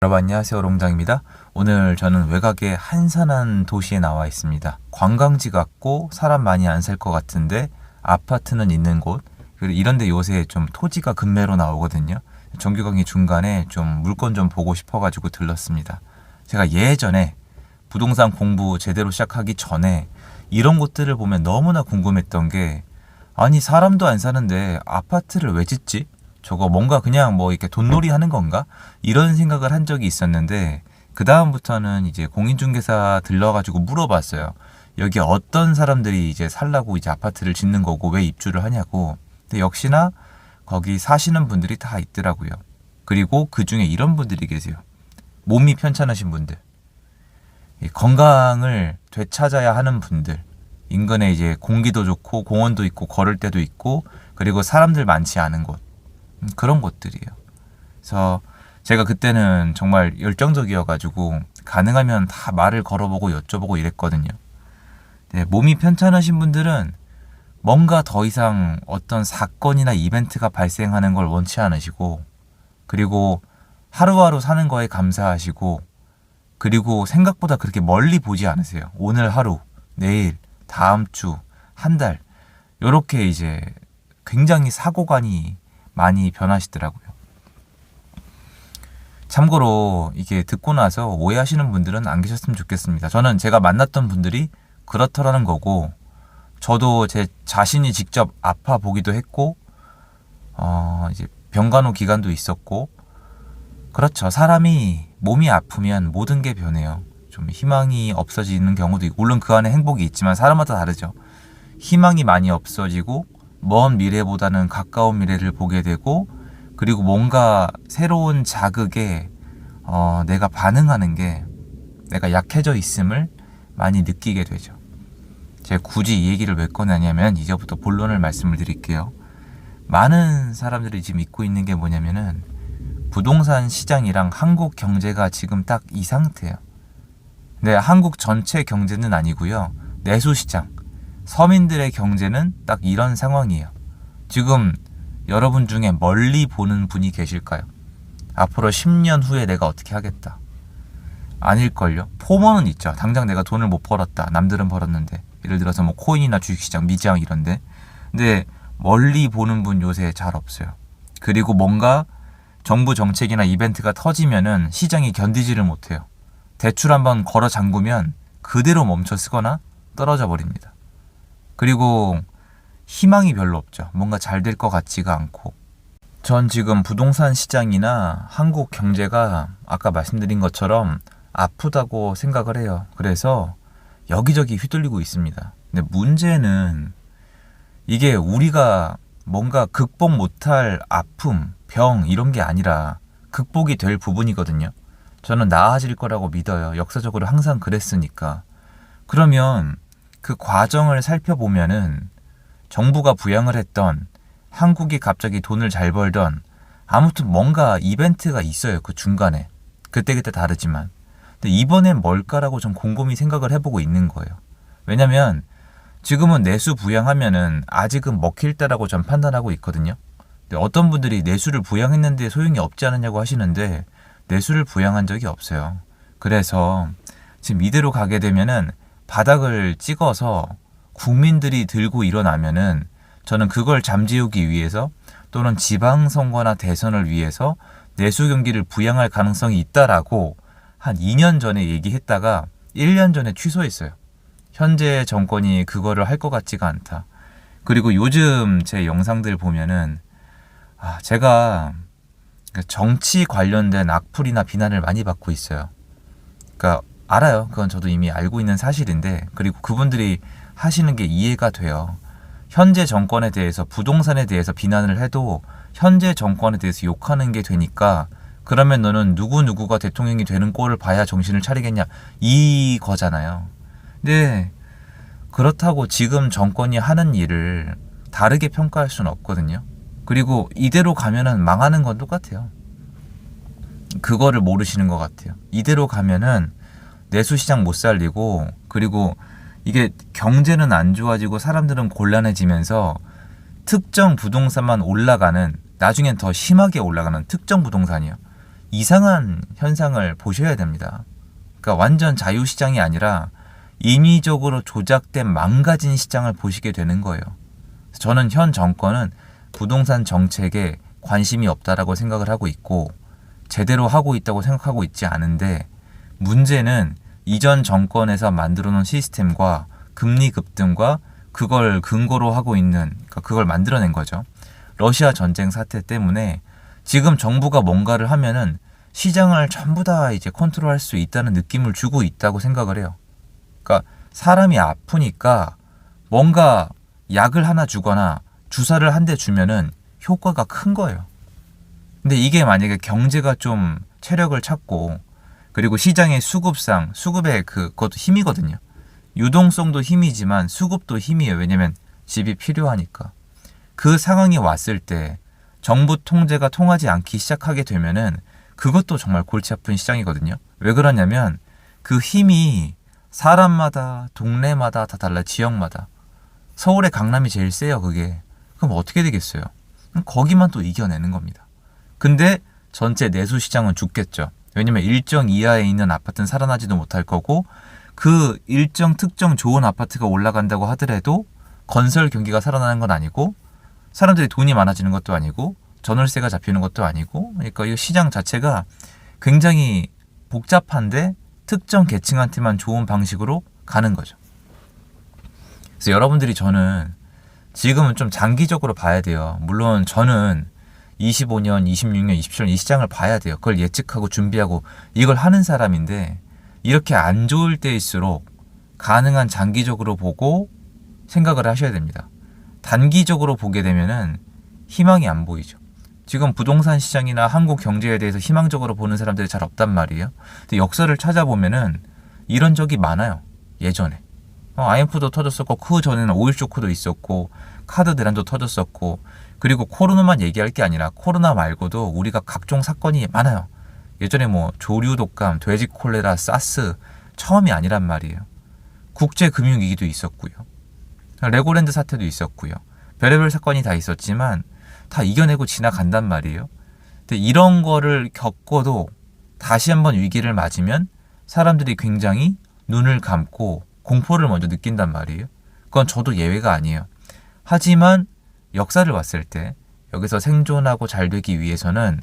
여러분 안녕하세요, 롱장입니다. 오늘 저는 외곽의 한산한 도시에 나와 있습니다. 관광지 같고 사람 많이 안 살 것 같은데 아파트는 있는 곳, 그리고 이런데 요새 좀 토지가 급매로 나오거든요. 정규강의 중간에 좀 물건 좀 보고 싶어가지고 들렀습니다. 제가 예전에 부동산 공부 제대로 시작하기 전에 이런 곳들을 보면 너무나 궁금했던 게, 아니 사람도 안 사는데 아파트를 왜 짓지? 저거 뭔가 그냥 뭐 이렇게 돈놀이 하는 건가? 이런 생각을 한 적이 있었는데, 그 다음부터는 이제 공인중개사 들러가지고 물어봤어요. 여기 어떤 사람들이 이제 살라고 이제 아파트를 짓는 거고 왜 입주를 하냐고. 근데 역시나 거기 사시는 분들이 다 있더라고요. 그리고 그 중에 이런 분들이 계세요. 몸이 편찮으신 분들, 이 건강을 되찾아야 하는 분들, 인근에 이제 공기도 좋고 공원도 있고 걸을 데도 있고 그리고 사람들 많지 않은 곳, 그런 곳들이에요. 그래서 제가 그때는 정말 열정적이어가지고 가능하면 다 말을 걸어보고 여쭤보고 이랬거든요. 네, 몸이 편찮으신 분들은 뭔가 더 이상 어떤 사건이나 이벤트가 발생하는 걸 원치 않으시고, 그리고 하루하루 사는 거에 감사하시고, 그리고 생각보다 그렇게 멀리 보지 않으세요. 오늘 하루, 내일, 다음 주, 한 달, 요렇게 이제 굉장히 사고관이 많이 변하시더라고요. 참고로 이게 듣고 나서 오해하시는 분들은 안 계셨으면 좋겠습니다. 저는 제가 만났던 분들이 그렇더라는 거고, 저도 제 자신이 직접 아파 보기도 했고, 이제 병간호 기간도 있었고, 그렇죠. 사람이 몸이 아프면 모든 게 변해요. 좀 희망이 없어지는 경우도 있고, 물론 그 안에 행복이 있지만 사람마다 다르죠. 희망이 많이 없어지고 먼 미래보다는 가까운 미래를 보게 되고, 그리고 뭔가 새로운 자극에 내가 반응하는 게, 내가 약해져 있음을 많이 느끼게 되죠. 제가 굳이 이 얘기를 왜 꺼내냐면, 이제부터 본론을 말씀을 드릴게요. 많은 사람들이 지금 믿고 있는 게 뭐냐면은, 부동산 시장이랑 한국 경제가 지금 딱 이 상태예요. 네, 한국 전체 경제는 아니고요. 내수시장, 서민들의 경제는 딱 이런 상황이에요. 지금 여러분 중에 멀리 보는 분이 계실까요? 앞으로 10년 후에 내가 어떻게 하겠다. 아닐걸요? 포머는 있죠. 당장 내가 돈을 못 벌었다. 남들은 벌었는데. 예를 들어서 뭐 코인이나 주식시장, 미장 이런데. 근데 멀리 보는 분 요새 잘 없어요. 그리고 뭔가 정부 정책이나 이벤트가 터지면은 시장이 견디지를 못해요. 대출 한번 걸어 잠그면 그대로 멈춰 쓰거나 떨어져 버립니다. 그리고 희망이 별로 없죠. 뭔가 잘 될 것 같지가 않고. 전 지금 부동산 시장이나 한국 경제가 아까 말씀드린 것처럼 아프다고 생각을 해요. 그래서 여기저기 휘둘리고 있습니다. 근데 문제는 이게 우리가 뭔가 극복 못할 아픔, 병 이런 게 아니라 극복이 될 부분이거든요. 저는 나아질 거라고 믿어요. 역사적으로 항상 그랬으니까. 그러면 그 과정을 살펴보면은 정부가 부양을 했던, 한국이 갑자기 돈을 잘 벌던, 아무튼 뭔가 이벤트가 있어요. 그 중간에. 그때그때 다르지만. 근데 이번엔 뭘까라고 좀 곰곰이 생각을 해보고 있는 거예요. 왜냐면 지금은 내수 부양하면은 아직은 먹힐 때라고 전 판단하고 있거든요. 근데 어떤 분들이 내수를 부양했는데 소용이 없지 않느냐고 하시는데, 내수를 부양한 적이 없어요. 그래서 지금 이대로 가게 되면은 바닥을 찍어서 국민들이 들고 일어나면은, 저는 그걸 잠재우기 위해서 또는 지방선거나 대선을 위해서 내수 경기를 부양할 가능성이 있다라고 한 2년 전에 얘기했다가 1년 전에 취소했어요. 현재 정권이 그거를 할 것 같지가 않다. 그리고 요즘 제 영상들 보면은 제가 정치 관련된 악플이나 비난을 많이 받고 있어요. 그러니까 알아요. 그건 저도 이미 알고 있는 사실인데, 그리고 그분들이 하시는 게 이해가 돼요. 현재 정권에 대해서, 부동산에 대해서 비난을 해도 현재 정권에 대해서 욕하는 게 되니까, 그러면 너는 누구누구가 대통령이 되는 꼴을 봐야 정신을 차리겠냐, 이거잖아요. 근데 그렇다고 지금 정권이 하는 일을 다르게 평가할 수는 없거든요. 그리고 이대로 가면은 망하는 건 똑같아요. 그거를 모르시는 것 같아요. 이대로 가면은 내수시장 못 살리고, 그리고 이게 경제는 안 좋아지고 사람들은 곤란해지면서 특정 부동산만 올라가는, 나중엔 더 심하게 올라가는 특정 부동산이요. 이상한 현상을 보셔야 됩니다. 그러니까 완전 자유시장이 아니라 인위적으로 조작된 망가진 시장을 보시게 되는 거예요. 저는 현 정권은 부동산 정책에 관심이 없다라고 생각을 하고 있고 제대로 하고 있다고 생각하고 있지 않은데 문제는 이전 정권에서 만들어 놓은 시스템과 금리 급등과 그걸 근거로 하고 있는 그러니까 그걸 만들어낸 거죠. 러시아 전쟁 사태 때문에 지금 정부가 뭔가를 하면은 시장을 전부 다 이제 컨트롤할 수 있다는 느낌을 주고 있다고 생각을 해요. 그러니까 사람이 아프니까 뭔가 약을 하나 주거나 주사를 한 대 주면은 효과가 큰 거예요. 근데 이게 만약에 경제가 좀 체력을 찾고 그리고 시장의 수급의 그것도 힘이거든요. 유동성도 힘이지만 수급도 힘이에요. 왜냐면 집이 필요하니까. 그 상황이 왔을 때 정부 통제가 통하지 않기 시작하게 되면은 그것도 정말 골치 아픈 시장이거든요. 왜 그러냐면 그 힘이 사람마다 동네마다 다 달라 지역마다. 서울의 강남이 제일 세요 그게. 그럼 어떻게 되겠어요? 거기만 또 이겨내는 겁니다. 근데 전체 내수 시장은 죽겠죠. 왜냐면 일정 이하에 있는 아파트는 살아나지도 못할 거고 그 일정 특정 좋은 아파트가 올라간다고 하더라도 건설 경기가 살아나는 건 아니고 사람들이 돈이 많아지는 것도 아니고 전월세가 잡히는 것도 아니고 그러니까 이 시장 자체가 굉장히 복잡한데 특정 계층한테만 좋은 방식으로 가는 거죠. 그래서 여러분들이 저는 지금은 좀 장기적으로 봐야 돼요. 물론 저는 25년, 26년, 27년 이 시장을 봐야 돼요. 그걸 예측하고 준비하고 이걸 하는 사람인데 이렇게 안 좋을 때일수록 가능한 장기적으로 보고 생각을 하셔야 됩니다. 단기적으로 보게 되면은 희망이 안 보이죠. 지금 부동산 시장이나 한국 경제에 대해서 희망적으로 보는 사람들이 잘 없단 말이에요. 근데 역사를 찾아보면은 이런 적이 많아요. 예전에. IMF도 터졌었고 그 전에는 오일 쇼크도 있었고 카드 대란도 터졌었고 그리고 코로나만 얘기할 게 아니라 코로나 말고도 우리가 각종 사건이 많아요. 예전에 뭐 조류 독감, 돼지 콜레라, 사스 처음이 아니란 말이에요. 국제 금융위기도 있었고요. 레고랜드 사태도 있었고요. 별의별 사건이 다 있었지만 다 이겨내고 지나간단 말이에요. 근데 이런 거를 겪어도 다시 한번 위기를 맞으면 사람들이 굉장히 눈을 감고 공포를 먼저 느낀단 말이에요. 그건 저도 예외가 아니에요. 하지만 역사를 봤을 때 여기서 생존하고 잘 되기 위해서는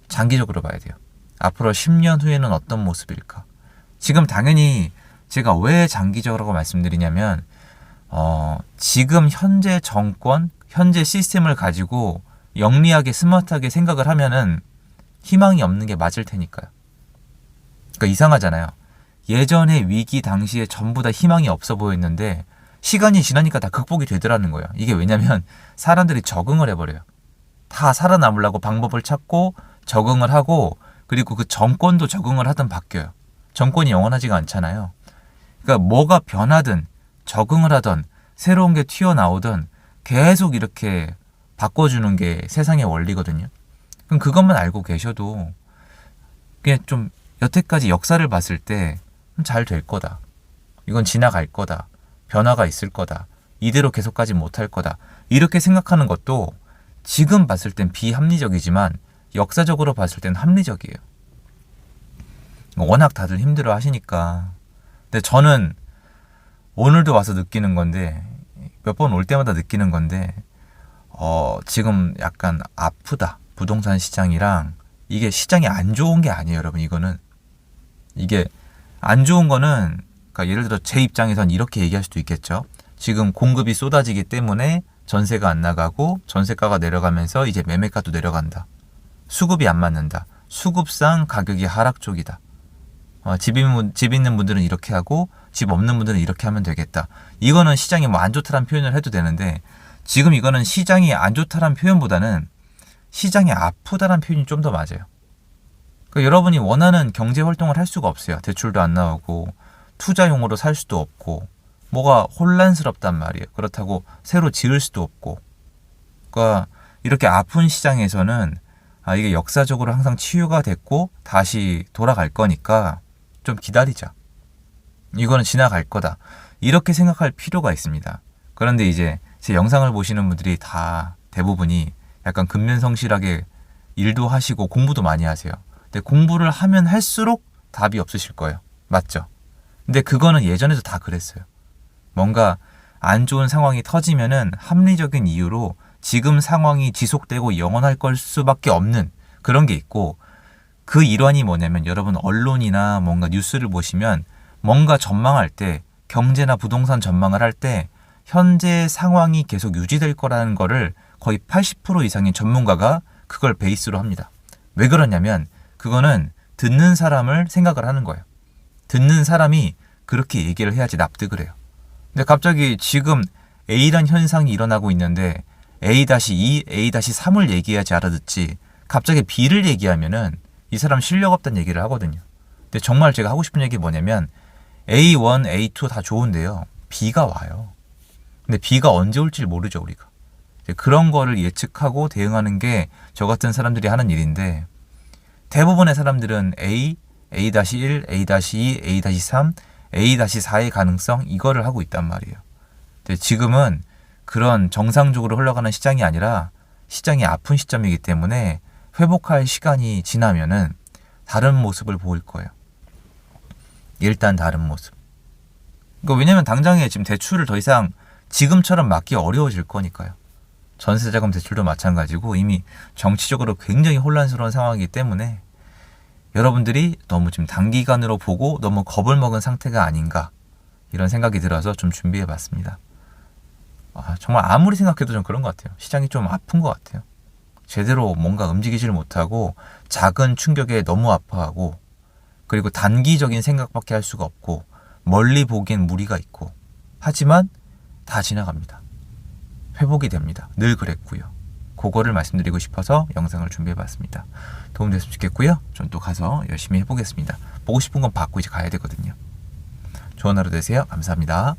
장기적으로 봐야 돼요. 앞으로 10년 후에는 어떤 모습일까? 지금 당연히 제가 왜 장기적으로 말씀드리냐면 지금 현재 정권, 현재 시스템을 가지고 영리하게 스마트하게 생각을 하면은 희망이 없는 게 맞을 테니까요. 그러니까 이상하잖아요. 예전에 위기 당시에 전부 다 희망이 없어 보였는데 시간이 지나니까 다 극복이 되더라는 거예요. 이게 왜냐면 사람들이 적응을 해버려요. 다 살아남으려고 방법을 찾고 적응을 하고 그리고 그 정권도 적응을 하든 바뀌어요. 정권이 영원하지가 않잖아요. 그러니까 뭐가 변하든 적응을 하든 새로운 게 튀어나오든 계속 이렇게 바꿔주는 게 세상의 원리거든요. 그럼 그것만 알고 계셔도 그냥 좀 여태까지 역사를 봤을 때 잘 될 거다. 이건 지나갈 거다. 변화가 있을 거다. 이대로 계속 가지 못할 거다. 이렇게 생각하는 것도 지금 봤을 땐 비합리적이지만 역사적으로 봤을 땐 합리적이에요. 워낙 다들 힘들어 하시니까. 근데 저는 오늘도 와서 느끼는 건데 몇 번 올 때마다 느끼는 건데 지금 약간 아프다. 부동산 시장이랑 이게 시장이 안 좋은 게 아니에요, 여러분. 이게 안 좋은 거는 그러니까 예를 들어 제 입장에선 이렇게 얘기할 수도 있겠죠. 지금 공급이 쏟아지기 때문에 전세가 안 나가고 전세가가 내려가면서 이제 매매가도 내려간다. 수급이 안 맞는다. 수급상 가격이 하락 쪽이다. 집 있는 분들은 이렇게 하고 집 없는 분들은 이렇게 하면 되겠다. 이거는 시장이 뭐 안 좋다라는 표현을 해도 되는데 지금 이거는 시장이 안 좋다라는 표현보다는 시장이 아프다라는 표현이 좀 더 맞아요. 그러니까 여러분이 원하는 경제 활동을 할 수가 없어요. 대출도 안 나오고 투자용으로 살 수도 없고 뭐가 혼란스럽단 말이에요. 그렇다고 새로 지을 수도 없고. 그러니까 이렇게 아픈 시장에서는 이게 역사적으로 항상 치유가 됐고 다시 돌아갈 거니까 좀 기다리자. 이거는 지나갈 거다. 이렇게 생각할 필요가 있습니다. 그런데 이제 제 영상을 보시는 분들이 다 대부분이 약간 근면성실하게 일도 하시고 공부도 많이 하세요. 근데 공부를 하면 할수록 답이 없으실 거예요. 맞죠? 근데 그거는 예전에도 다 그랬어요. 뭔가 안 좋은 상황이 터지면은 합리적인 이유로 지금 상황이 지속되고 영원할 걸 수밖에 없는 그런 게 있고, 그 일환이 뭐냐면 여러분 언론이나 뭔가 뉴스를 보시면 뭔가 전망할 때, 경제나 부동산 전망을 할 때 현재 상황이 계속 유지될 거라는 거를 거의 80% 이상의 전문가가 그걸 베이스로 합니다. 왜 그러냐면 그거는 듣는 사람을 생각을 하는 거예요. 듣는 사람이 그렇게 얘기를 해야지 납득을 해요. 근데 갑자기 지금 A란 현상이 일어나고 있는데 A-2, A-3을 얘기해야지 알아듣지, 갑자기 B를 얘기하면은 이 사람 실력 없다는 얘기를 하거든요. 근데 정말 제가 하고 싶은 얘기 뭐냐면 A1, A2 다 좋은데요. B가 와요. 근데 B가 언제 올지 모르죠, 우리가. 그런 거를 예측하고 대응하는 게 저 같은 사람들이 하는 일인데, 대부분의 사람들은 A, A-1, A-2, A-3, A-4의 가능성 이거를 하고 있단 말이에요. 근데 지금은 그런 정상적으로 흘러가는 시장이 아니라 시장이 아픈 시점이기 때문에 회복할 시간이 지나면은 다른 모습을 보일 거예요. 일단 다른 모습. 그러니까 왜냐면 당장에 지금 대출을 더 이상 지금처럼 막기 어려워질 거니까요. 전세자금 대출도 마찬가지고 이미 정치적으로 굉장히 혼란스러운 상황이기 때문에 여러분들이 너무 지금 단기간으로 보고 너무 겁을 먹은 상태가 아닌가, 이런 생각이 들어서 좀 준비해 봤습니다. 정말 아무리 생각해도 좀 그런 것 같아요. 시장이 좀 아픈 것 같아요. 제대로 뭔가 움직이지를 못하고 작은 충격에 너무 아파하고, 그리고 단기적인 생각밖에 할 수가 없고 멀리 보기엔 무리가 있고, 하지만 다 지나갑니다. 회복이 됩니다. 늘 그랬고요. 그거를 말씀드리고 싶어서 영상을 준비해봤습니다. 도움됐으면 좋겠고요. 전 또 가서 열심히 해보겠습니다. 보고 싶은 건 받고 이제 가야 되거든요. 좋은 하루 되세요. 감사합니다.